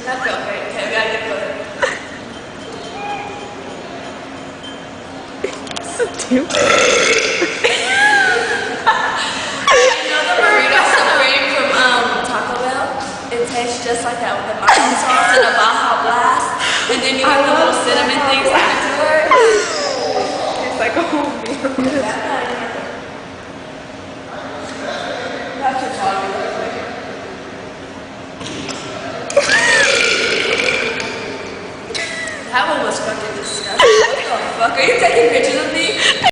That's okay. Okay, we gotta get further. Stupid. You know the burrito supreme from Taco Bell? It tastes just like that with the mild sauce and a Baja Blast, and then you get the little cinnamon things added to it. It's like a whole meal. That's your talking. That one was fucking disgusting. What the fuck? Are you taking pictures